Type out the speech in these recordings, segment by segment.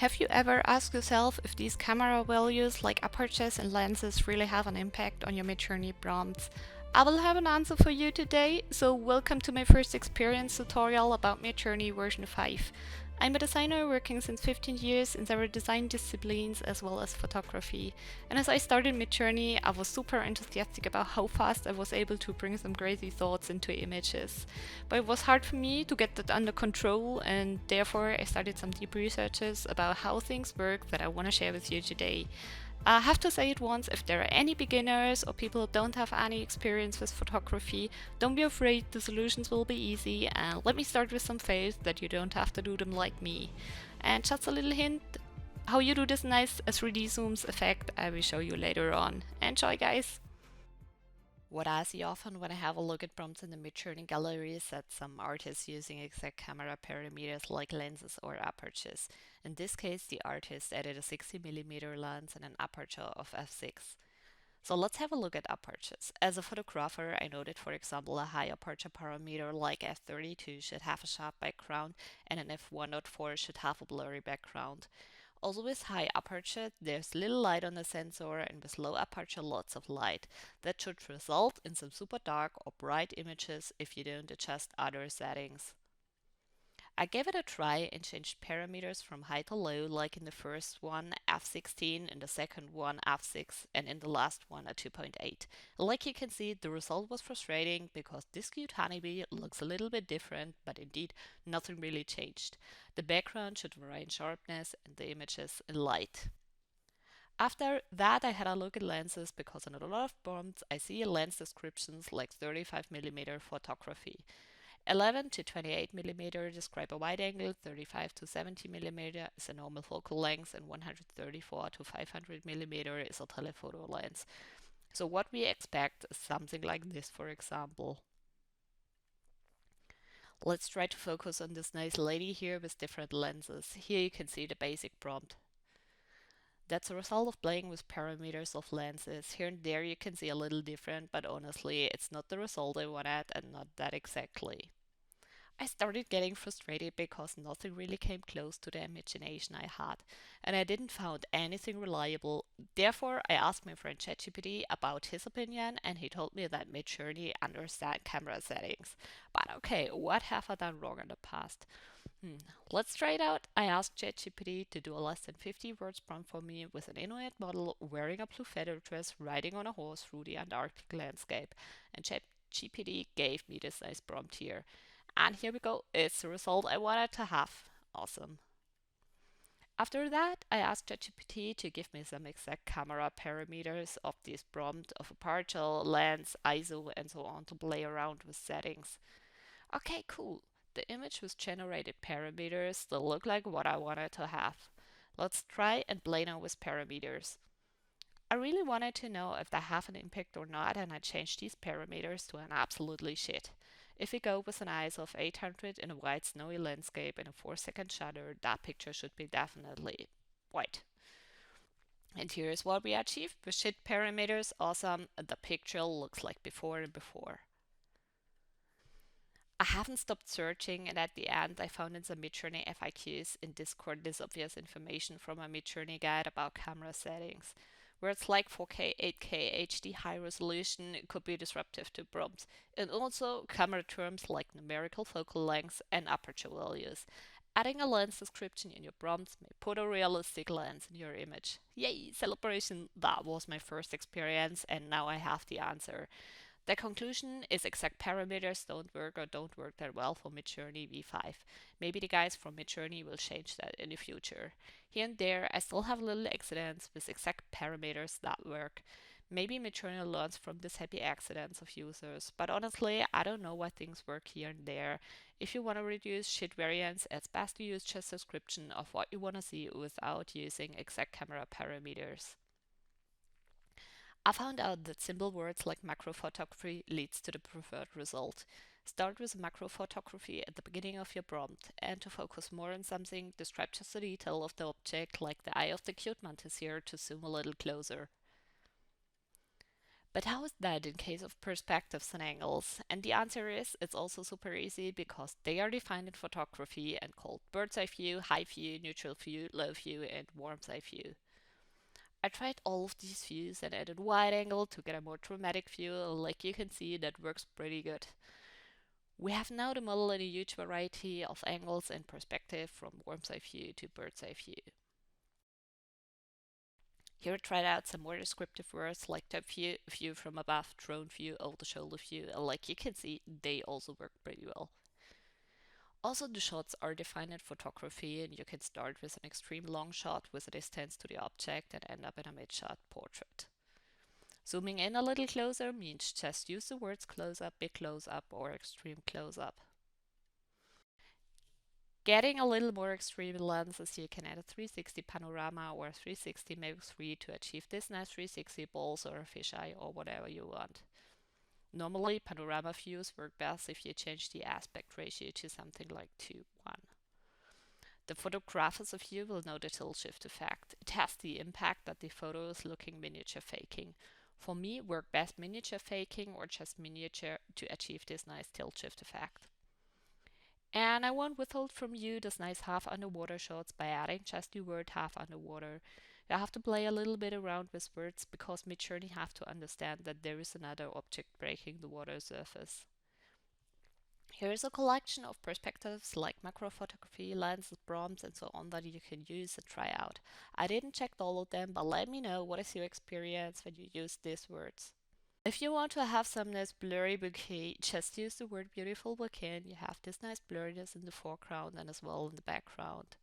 Have you ever asked yourself if these camera values like apertures and lenses really have an impact on your Midjourney prompts? I will have an answer for you today, so welcome to my first experience tutorial about Midjourney version 5. I'm a designer working since 15 years in several design disciplines as well as photography. And as I started Midjourney, I was super enthusiastic about how fast I was able to bring some crazy thoughts into images. But it was hard for me to get that under control, and therefore I started some deep researches about how things work that I want to share with you today. I have to say it once, if there are any beginners or people who don't have any experience with photography, don't be afraid, the solutions will be easy, and let me start with some fails that you don't have to do them like me. And just a little hint, how you do this nice 3D zooms effect I will show you later on. Enjoy guys! What I see often when I have a look at prompts in the Midjourney gallery is that some artists using exact camera parameters like lenses or apertures. In this case, the artist added a 60mm lens and an aperture of f6. So let's have a look at apertures. As a photographer, I know that, for example, a high aperture parameter like f32 should have a sharp background and an f1.4 should have a blurry background. Also with high aperture, there's little light on the sensor, and with low aperture, lots of light. That should result in some super dark or bright images if you don't adjust other settings. I gave it a try and changed parameters from high to low, like in the first one f16, in the second one f6, and in the last one a 2.8. Like you can see, the result was frustrating because this cute honeybee looks a little bit different, but indeed nothing really changed. The background should vary in sharpness and the images in light. After that, I had a look at lenses because in a lot of prompts I see lens descriptions like 35mm photography. 11 to 28mm describe a wide angle, 35 to 70mm is a normal focal length, and 134 to 500mm is a telephoto lens. So what we expect is something like this, for example. Let's try to focus on this nice lady here with different lenses. Here you can see the basic prompt. That's a result of playing with parameters of lenses. Here and there you can see a little different, but honestly it's not the result I wanted and not that exactly. I started getting frustrated because nothing really came close to the imagination I had, and I didn't find anything reliable. Therefore, I asked my friend ChatGPT about his opinion, and he told me that Midjourney understands camera settings. But okay, what have I done wrong in the past? Let's try it out. I asked ChatGPT to do a less than 50 words prompt for me with an Inuit model wearing a blue feather dress riding on a horse through the Antarctic landscape, and ChatGPT gave me this nice prompt here. And here we go, it's the result I wanted to have. Awesome. After that, I asked ChatGPT to give me some exact camera parameters of this prompt of aperture, lens, ISO, and so on to play around with settings. Okay, cool. The image with generated parameters still look like what I wanted to have. Let's try and play now with parameters. I really wanted to know if they have an impact or not, and I changed these parameters to an absolutely shit. If we go with an ISO of 800 in a white snowy landscape and a 4-second shutter, that picture should be definitely white. And here's what we achieved with shit parameters. Awesome, the picture looks like before and before. I haven't stopped searching, and at the end I found in some Midjourney FAQs in Discord this obvious information from a Midjourney guide about camera settings. Words like 4K, 8K, HD high resolution could be disruptive to prompts, and also camera terms like numerical focal length and aperture values. Adding a lens description in your prompts may put a realistic lens in your image. Yay, celebration! That was my first experience, and now I have the answer. The conclusion is exact parameters don't work or don't work that well for Midjourney V5. Maybe the guys from Midjourney will change that in the future. Here and there, I still have little accidents with exact parameters that work. Maybe Midjourney learns from these happy accidents of users, but honestly, I don't know why things work here and there. If you want to reduce shit variance, it's best to use just a description of what you want to see without using exact camera parameters. I found out that simple words like macro photography leads to the preferred result. Start with macro photography at the beginning of your prompt, and to focus more on something, describe just the detail of the object, like the eye of the cute mantis here, to zoom a little closer. But how is that in case of perspectives and angles? And the answer is it's also super easy because they are defined in photography and called bird's eye view, high view, neutral view, low view, and warm's eye view. I tried all of these views and added wide angle to get a more dramatic view. Like you can see, that works pretty good. We have now the model in a huge variety of angles and perspective from warm's eye view to bird's eye view. Here I tried out some more descriptive words like top view, view from above, drone view, over the shoulder view, and like you can see, they also work pretty well. Also, the shots are defined in photography, and you can start with an extreme long shot with a distance to the object and end up in a mid-shot portrait. Zooming in a little closer means just use the words close up, big close up, or extreme close up. Getting a little more extreme lenses, you can add a 360 panorama or a 360 Mavic 3 to achieve this nice 360 balls or a fisheye or whatever you want. Normally, panorama views work best if you change the aspect ratio to something like 2:1. The photographer's view will know the tilt shift effect. It has the impact that the photo is looking miniature faking. For me, work best miniature faking or just miniature to achieve this nice tilt shift effect. And I won't withhold from you this nice half underwater shots by adding just the word half underwater. You have to play a little bit around with words because Midjourney have to understand that there is another object breaking the water surface. Here is a collection of perspectives like macro photography, lenses, prompts, and so on that you can use and try out. I didn't check all of them, but let me know what is your experience when you use these words. If you want to have some nice blurry bokeh, just use the word beautiful bokeh and you have this nice blurriness in the foreground and as well in the background.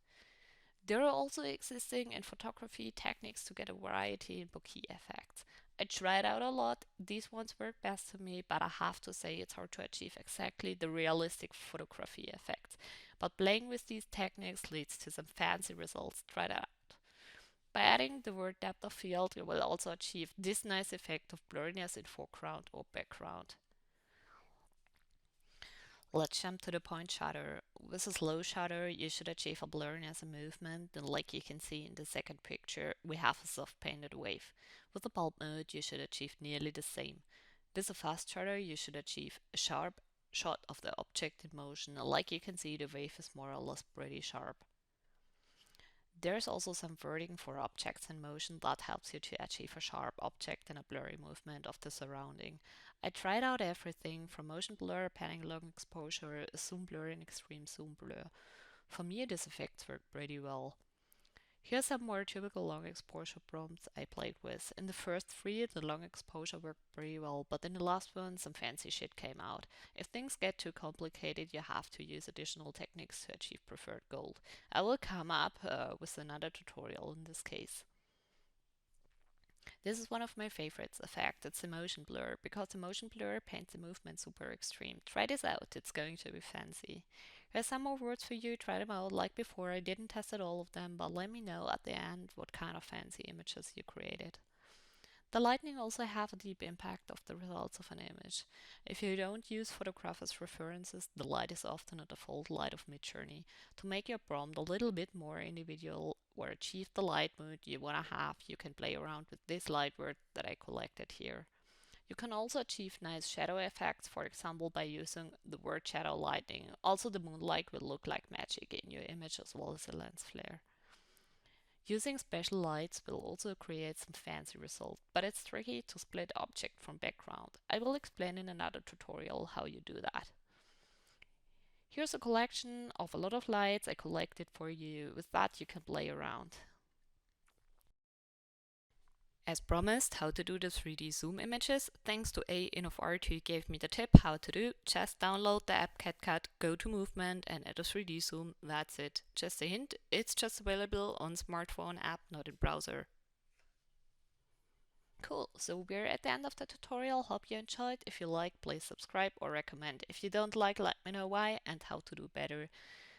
There are also existing in photography techniques to get a variety in bokeh effects. I tried out a lot, these ones work best to me, but I have to say it's hard to achieve exactly the realistic photography effects. But playing with these techniques leads to some fancy results, try that out. By adding the word depth of field, you will also achieve this nice effect of blurriness in foreground or background. Let's jump to the point shutter. With a slow shutter, you should achieve a blurriness and movement, and like you can see in the second picture, we have a soft painted wave. With the bulb mode, you should achieve nearly the same. With a fast shutter, you should achieve a sharp shot of the object in motion, and like you can see, the wave is more or less pretty sharp. There's also some wording for objects in motion that helps you to achieve a sharp object and a blurry movement of the surrounding. I tried out everything from motion blur, panning long exposure, zoom blur, and extreme zoom blur. For me, these effects work pretty well. Here's some more typical long exposure prompts I played with. In the first three, the long exposure worked pretty well, but in the last one, some fancy shit came out. If things get too complicated, you have to use additional techniques to achieve preferred gold. I will come up with another tutorial in this case. This is one of my favorites effect, it's the motion blur, because the motion blur paints the movement super extreme. Try this out, it's going to be fancy. Here's some more words for you, try them out. Like before, I didn't test all of them, but let me know at the end what kind of fancy images you created. The lighting also have a deep impact of the results of an image. If you don't use photographers' references, the light is often a default light of Midjourney. To make your prompt a little bit more individual or achieve the light mood you want to have, you can play around with this light word that I collected here. You can also achieve nice shadow effects, for example by using the word shadow lighting. Also the moonlight will look like magic in your image as well as the lens flare. Using special lights will also create some fancy results, but it's tricky to split object from background. I will explain in another tutorial how you do that. Here's a collection of a lot of lights I collected for you. With that you can play around. As promised, how to do the 3D zoom images, thanks to Ainnovart who gave me the tip how to do. Just download the app CapCut, go to movement and add a 3D zoom, that's it. Just a hint, it's just available on smartphone app, not in browser. Cool, so we're at the end of the tutorial, hope you enjoyed. If you like, please subscribe or recommend. If you don't like, let me know why and how to do better.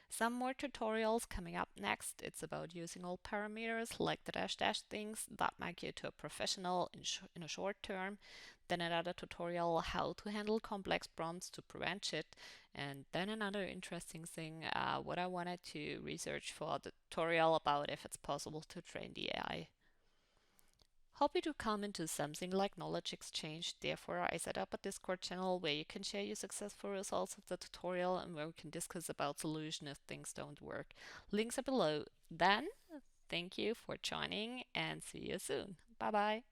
Some more tutorials coming up next. It's about using all parameters like the dash dash things that make you to a professional in a short term. Then another tutorial how to handle complex prompts to prevent shit. And then another interesting thing, what I wanted to research for the tutorial about if it's possible to train the AI. Hope you do come into something like knowledge exchange. Therefore, I set up a Discord channel where you can share your successful results of the tutorial and where we can discuss about solution if things don't work. Links are below. Then, thank you for joining and see you soon. Bye bye.